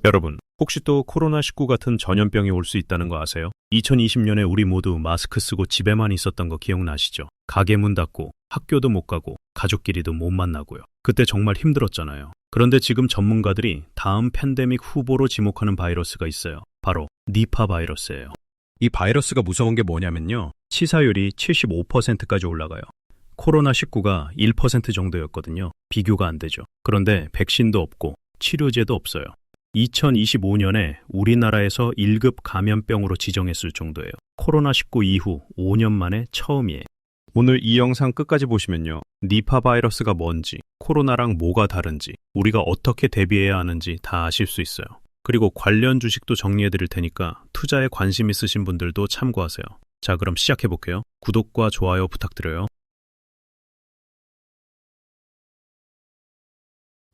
여러분, 혹시 또 코로나19 같은 전염병이 올 수 있다는 거 아세요? 2020년에 우리 모두 마스크 쓰고 집에만 있었던 거 기억나시죠? 가게 문 닫고 학교도 못 가고 가족끼리도 못 만나고요. 그때 정말 힘들었잖아요. 그런데 지금 전문가들이 다음 팬데믹 후보로 지목하는 바이러스가 있어요. 바로 니파 바이러스예요. 이 바이러스가 무서운 게 뭐냐면요. 치사율이 75%까지 올라가요. 코로나19가 1% 정도였거든요. 비교가 안 되죠. 그런데 백신도 없고 치료제도 없어요. 2025년에 우리나라에서 1급 감염병으로 지정했을 정도예요. 코로나19 이후 5년 만에 처음이에요. 오늘 이 영상 끝까지 보시면요. 니파 바이러스가 뭔지, 코로나랑 뭐가 다른지, 우리가 어떻게 대비해야 하는지 다 아실 수 있어요. 그리고 관련 주식도 정리해 드릴 테니까 투자에 관심 있으신 분들도 참고하세요. 자, 그럼 시작해 볼게요. 구독과 좋아요 부탁드려요.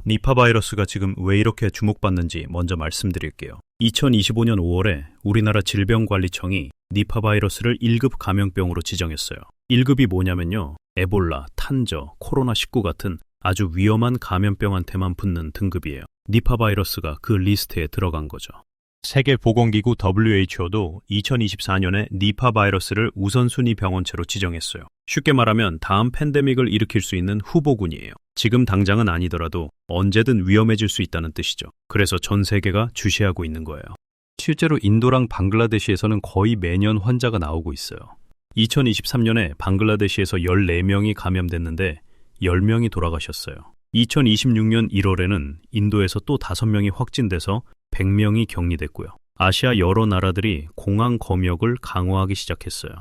니파 바이러스가 지금 왜 이렇게 주목받는지 먼저 말씀드릴게요. 2025년 5월에 우리나라 질병관리청이 니파 바이러스를 1급 감염병으로 지정했어요. 1급이 뭐냐면요. 에볼라, 탄저, 코로나19 같은 아주 위험한 감염병한테만 붙는 등급이에요. 니파 바이러스가 그 리스트에 들어간 거죠. 세계보건기구 WHO도 2024년에 니파 바이러스를 우선순위 병원체로 지정했어요. 쉽게 말하면 다음 팬데믹을 일으킬 수 있는 후보군이에요. 지금 당장은 아니더라도 언제든 위험해질 수 있다는 뜻이죠. 그래서 전 세계가 주시하고 있는 거예요. 실제로 인도랑 방글라데시에서는 거의 매년 환자가 나오고 있어요. 2023년에 방글라데시에서 14명이 감염됐는데 10명이 돌아가셨어요. 2026년 1월에는 인도에서 또 5명이 확진돼서 100명이 격리됐고요. 아시아 여러 나라들이 공항 검역을 강화하기 시작했어요.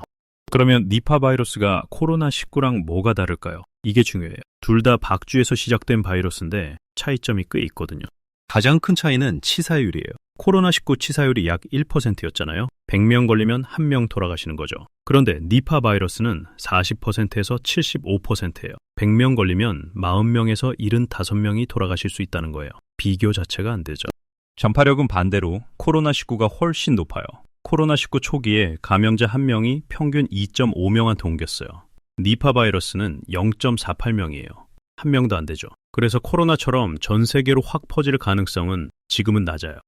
그러면 니파 바이러스가 코로나19랑 뭐가 다를까요? 이게 중요해요. 둘 다 박쥐에서 시작된 바이러스인데 차이점이 꽤 있거든요. 가장 큰 차이는 치사율이에요. 코로나19 치사율이 약 1%였잖아요. 100명 걸리면 1명 돌아가시는 거죠. 그런데 니파 바이러스는 40%에서 75%예요. 100명 걸리면 40명에서 75명이 돌아가실 수 있다는 거예요. 비교 자체가 안 되죠. 전파력은 반대로 코로나19가 훨씬 높아요. 코로나19 초기에 감염자 1명이 평균 2.5명한테 옮겼어요. 니파 바이러스는 0.48명이에요. 1명도 안 되죠. 그래서 코로나처럼 전 세계로 확 퍼질 가능성은 지금은 낮아요.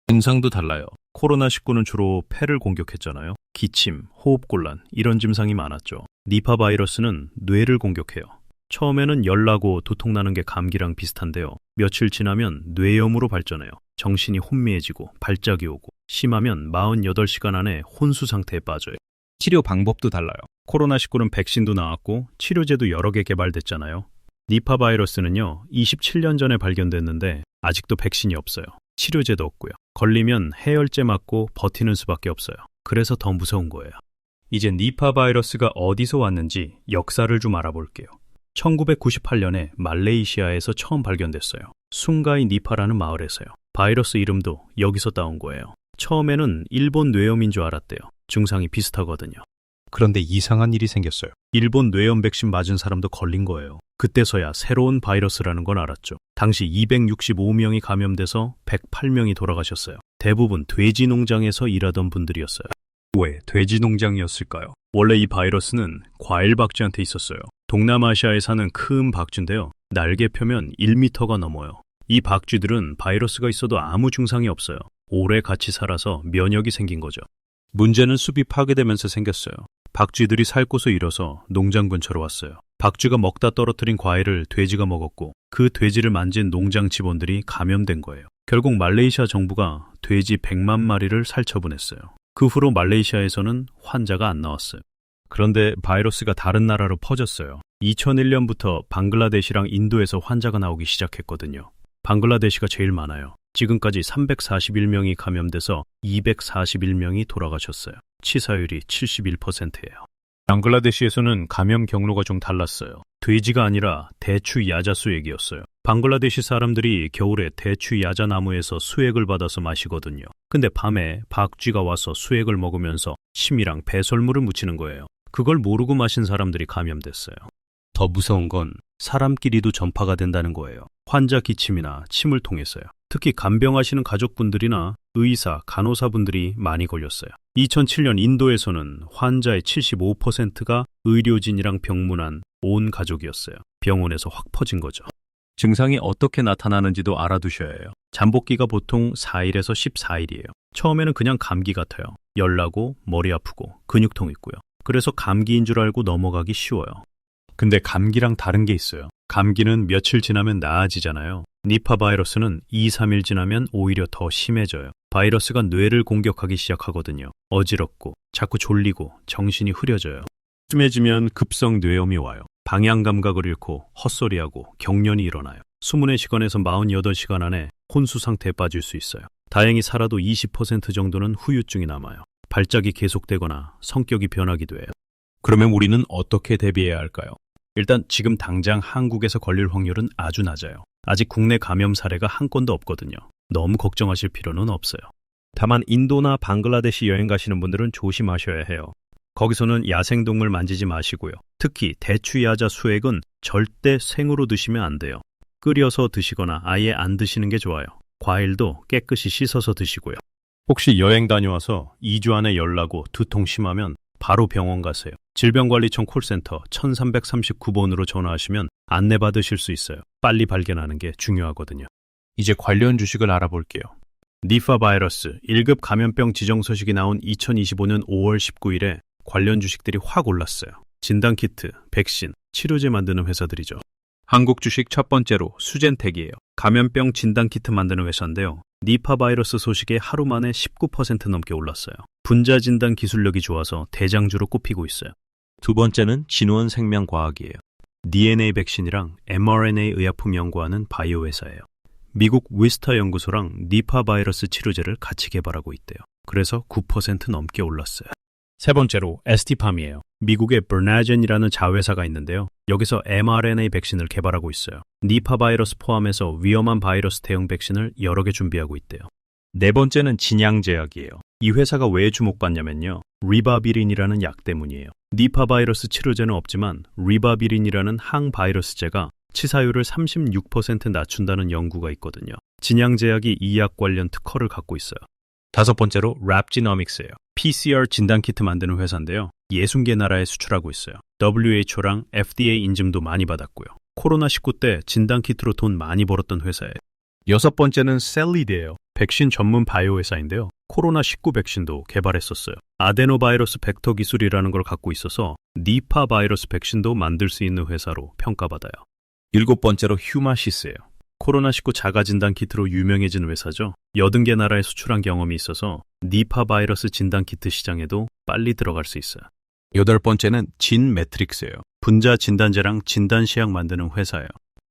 증상도 달라요. 코로나19는 주로 폐를 공격했잖아요. 기침, 호흡곤란 이런 증상이 많았죠. 니파 바이러스는 뇌를 공격해요. 처음에는 열나고 두통나는 게 감기랑 비슷한데요. 며칠 지나면 뇌염으로 발전해요. 정신이 혼미해지고 발작이 오고 심하면 48시간 안에 혼수 상태에 빠져요. 치료 방법도 달라요. 코로나19는 백신도 나왔고 치료제도 여러 개 개발됐잖아요. 니파 바이러스는요. 27년 전에 발견됐는데 아직도 백신이 없어요. 치료제도 없고요. 걸리면 해열제 맞고 버티는 수밖에 없어요. 그래서 더 무서운 거예요. 이제 니파 바이러스가 어디서 왔는지 역사를 좀 알아볼게요. 1998년에 말레이시아에서 처음 발견됐어요. 숭가이 니파라는 마을에서요. 바이러스 이름도 여기서 따온 거예요. 처음에는 일본 뇌염인 줄 알았대요. 증상이 비슷하거든요. 그런데 이상한 일이 생겼어요. 일본 뇌염 백신 맞은 사람도 걸린 거예요. 그때서야 새로운 바이러스라는 걸 알았죠. 당시 265명이 감염돼서 108명이 돌아가셨어요. 대부분 돼지 농장에서 일하던 분들이었어요. 왜 돼지 농장이었을까요? 원래 이 바이러스는 과일 박쥐한테 있었어요. 동남아시아에 사는 큰 박쥐인데요. 날개 펴면 1m가 넘어요. 이 박쥐들은 바이러스가 있어도 아무 증상이 없어요. 오래 같이 살아서 면역이 생긴 거죠. 문제는 숲이 파괴되면서 생겼어요. 박쥐들이 살 곳을 잃어서 농장 근처로 왔어요. 박쥐가 먹다 떨어뜨린 과일을 돼지가 먹었고 그 돼지를 만진 농장 직원들이 감염된 거예요. 결국 말레이시아 정부가 돼지 100만 마리를 살처분했어요. 그 후로 말레이시아에서는 환자가 안 나왔어요. 그런데 바이러스가 다른 나라로 퍼졌어요. 2001년부터 방글라데시랑 인도에서 환자가 나오기 시작했거든요. 방글라데시가 제일 많아요. 지금까지 341명이 감염돼서 241명이 돌아가셨어요. 치사율이 71%예요. 방글라데시에서는 감염 경로가 좀 달랐어요. 돼지가 아니라 대추 야자수 얘기였어요. 방글라데시 사람들이 겨울에 대추 야자나무에서 수액을 받아서 마시거든요. 근데 밤에 박쥐가 와서 수액을 먹으면서 침이랑 배설물을 묻히는 거예요. 그걸 모르고 마신 사람들이 감염됐어요. 더 무서운 건 사람끼리도 전파가 된다는 거예요. 환자 기침이나 침을 통해서요. 특히 간병하시는 가족분들이나 의사, 간호사분들이 많이 걸렸어요. 2007년 인도에서는 환자의 75%가 의료진이랑 병문안 온 가족이었어요. 병원에서 확 퍼진 거죠. 증상이 어떻게 나타나는지도 알아두셔야 해요. 잠복기가 보통 4일에서 14일이에요. 처음에는 그냥 감기 같아요. 열나고 머리 아프고 근육통 있고요. 그래서 감기인 줄 알고 넘어가기 쉬워요. 근데 감기랑 다른 게 있어요. 감기는 며칠 지나면 나아지잖아요. 니파 바이러스는 2, 3일 지나면 오히려 더 심해져요. 바이러스가 뇌를 공격하기 시작하거든요. 어지럽고 자꾸 졸리고 정신이 흐려져요. 심해지면 급성 뇌염이 와요. 방향 감각을 잃고 헛소리하고 경련이 일어나요. 24시간에서 48시간 안에 혼수 상태에 빠질 수 있어요. 다행히 살아도 20% 정도는 후유증이 남아요. 발작이 계속되거나 성격이 변하기도 해요. 그러면 우리는 어떻게 대비해야 할까요? 일단 지금 당장 한국에서 걸릴 확률은 아주 낮아요. 아직 국내 감염 사례가 한 건도 없거든요. 너무 걱정하실 필요는 없어요. 다만 인도나 방글라데시 여행 가시는 분들은 조심하셔야 해요. 거기서는 야생동물 만지지 마시고요. 특히 대추야자 수액은 절대 생으로 드시면 안 돼요. 끓여서 드시거나 아예 안 드시는 게 좋아요. 과일도 깨끗이 씻어서 드시고요. 혹시 여행 다녀와서 2주 안에 열나고 두통 심하면 바로 병원 가세요. 질병관리청 콜센터 1339번으로 전화하시면 안내받으실 수 있어요. 빨리 발견하는 게 중요하거든요. 이제 관련 주식을 알아볼게요. 니파 바이러스 1급 감염병 지정 소식이 나온 2025년 5월 19일에 관련 주식들이 확 올랐어요. 진단키트, 백신, 치료제 만드는 회사들이죠. 한국 주식 첫 번째로 수젠텍이에요. 감염병 진단키트 만드는 회사인데요. 니파 바이러스 소식에 하루 만에 19% 넘게 올랐어요. 분자 진단 기술력이 좋아서 대장주로 꼽히고 있어요. 두 번째는 진원 생명과학이에요. DNA 백신이랑 mRNA 의약품 연구하는 바이오 회사예요. 미국 위스터 연구소랑 니파 바이러스 치료제를 같이 개발하고 있대요. 그래서 9% 넘게 올랐어요. 세 번째로 ST팜이에요. 미국의 버나젠이라는 자회사가 있는데요. 여기서 mRNA 백신을 개발하고 있어요. 니파 바이러스 포함해서 위험한 바이러스 대응 백신을 여러 개 준비하고 있대요. 네 번째는 진양제약이에요. 이 회사가 왜 주목받냐면요. 리바비린이라는 약 때문이에요. 니파 바이러스 치료제는 없지만 리바비린이라는 항바이러스제가 치사율을 36% 낮춘다는 연구가 있거든요. 진양제약이 이 약 관련 특허를 갖고 있어요. 다섯 번째로 랩지노믹스예요. PCR 진단키트 만드는 회사인데요. 60개 나라에 수출하고 있어요. WHO랑 FDA 인증도 많이 받았고요. 코로나19 때 진단키트로 돈 많이 벌었던 회사예요. 여섯 번째는 셀리드예요. 백신 전문 바이오 회사인데요. 코로나19 백신도 개발했었어요. 아데노바이러스 벡터 기술이라는 걸 갖고 있어서 니파 바이러스 백신도 만들 수 있는 회사로 평가받아요. 일곱 번째로 휴마시스예요. 코로나19 자가진단키트로 유명해진 회사죠. 80개 나라에 수출한 경험이 있어서 니파 바이러스 진단키트 시장에도 빨리 들어갈 수 있어요. 여덟 번째는 진매트릭스예요. 분자 진단제랑 진단시약 만드는 회사예요.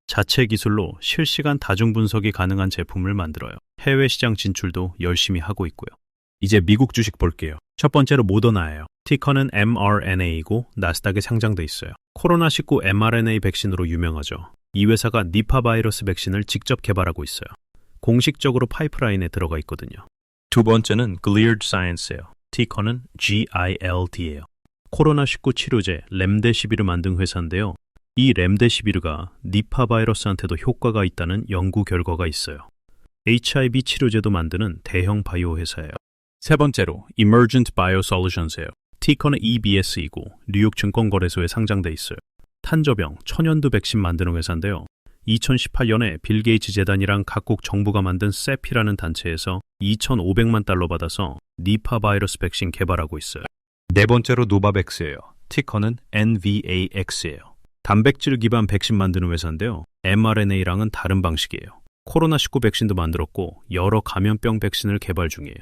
자체 기술로 실시간 다중분석이 가능한 제품을 만들어요. 해외 시장 진출도 열심히 하고 있고요. 이제 미국 주식 볼게요. 첫 번째로 모더나예요. 티커는 mRNA이고 나스닥에 상장돼 있어요. 코로나19 mRNA 백신으로 유명하죠. 이 회사가 니파 바이러스 백신을 직접 개발하고 있어요. 공식적으로 파이프라인에 들어가 있거든요. 두 번째는 Gilead Science예요. 티커는 GILD예요. 코로나19 치료제 렘데시비르 만든 회사인데요. 이 렘데시비르가 니파 바이러스한테도 효과가 있다는 연구 결과가 있어요. HIV 치료제도 만드는 대형 바이오 회사예요. 세 번째로 Emergent Biosolutions예요. 티커는 EBS이고 뉴욕 증권거래소에 상장돼 있어요. 탄저병, 천연두 백신 만드는 회사인데요. 2018년에 빌 게이츠 재단이랑 각국 정부가 만든 세피라는 단체에서 2,500만 달러 받아서 니파 바이러스 백신 개발하고 있어요. 네 번째로 노바백스예요. 티커는 NVAX예요. 단백질 기반 백신 만드는 회사인데요. mRNA랑은 다른 방식이에요. 코로나19 백신도 만들었고 여러 감염병 백신을 개발 중이에요.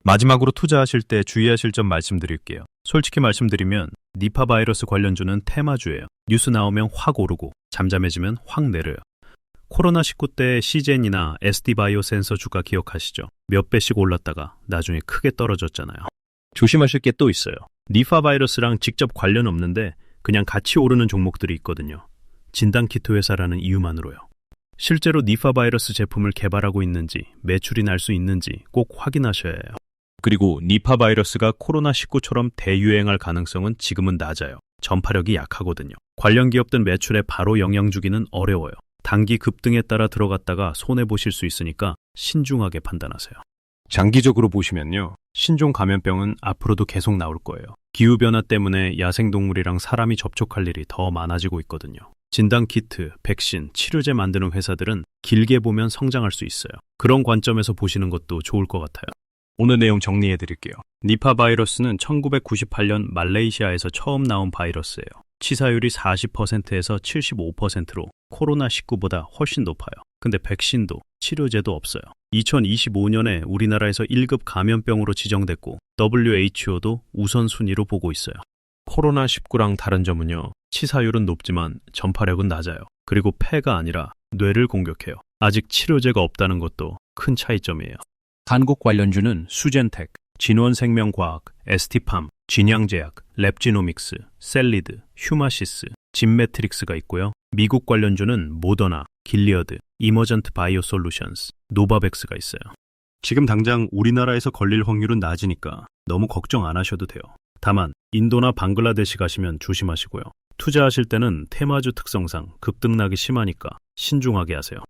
마지막으로 투자하실 때 주의하실 점 말씀드릴게요. 솔직히 말씀드리면 니파 바이러스 관련주는 테마주예요. 뉴스 나오면 확 오르고 잠잠해지면 확 내려요. 코로나19 때 시젠이나 SD바이오 센서 주가 기억하시죠? 몇 배씩 올랐다가 나중에 크게 떨어졌잖아요. 조심하실 게 또 있어요. 니파 바이러스랑 직접 관련 없는데 그냥 같이 오르는 종목들이 있거든요. 진단키트 회사라는 이유만으로요. 실제로 니파 바이러스 제품을 개발하고 있는지 매출이 날 수 있는지 꼭 확인하셔야 해요. 그리고 니파 바이러스가 코로나19처럼 대유행할 가능성은 지금은 낮아요. 전파력이 약하거든요. 관련 기업들 매출에 바로 영향 주기는 어려워요. 단기 급등에 따라 들어갔다가 손해보실 수 있으니까 신중하게 판단하세요. 장기적으로 보시면요. 신종 감염병은 앞으로도 계속 나올 거예요. 기후변화 때문에 야생동물이랑 사람이 접촉할 일이 더 많아지고 있거든요. 진단 키트, 백신, 치료제 만드는 회사들은 길게 보면 성장할 수 있어요. 그런 관점에서 보시는 것도 좋을 것 같아요. 오늘 내용 정리해 드릴게요. 니파 바이러스는 1998년 말레이시아에서 처음 나온 바이러스예요. 치사율이 40%에서 75%로 코로나19보다 훨씬 높아요. 근데 백신도 치료제도 없어요. 2025년에 우리나라에서 1급 감염병으로 지정됐고 WHO도 우선순위로 보고 있어요. 코로나19랑 다른 점은요. 치사율은 높지만 전파력은 낮아요. 그리고 폐가 아니라 뇌를 공격해요. 아직 치료제가 없다는 것도 큰 차이점이에요. 한국 관련주는 수젠텍, 진원생명과학, 에스티팜, 진양제약, 랩지노믹스, 셀리드, 휴마시스, 진매트릭스가 있고요. 미국 관련주는 모더나, 길리어드, 이머전트 바이오솔루션스, 노바백스가 있어요. 지금 당장 우리나라에서 걸릴 확률은 낮으니까 너무 걱정 안 하셔도 돼요. 다만 인도나 방글라데시 가시면 조심하시고요. 투자하실 때는 테마주 특성상 급등락이 심하니까 신중하게 하세요.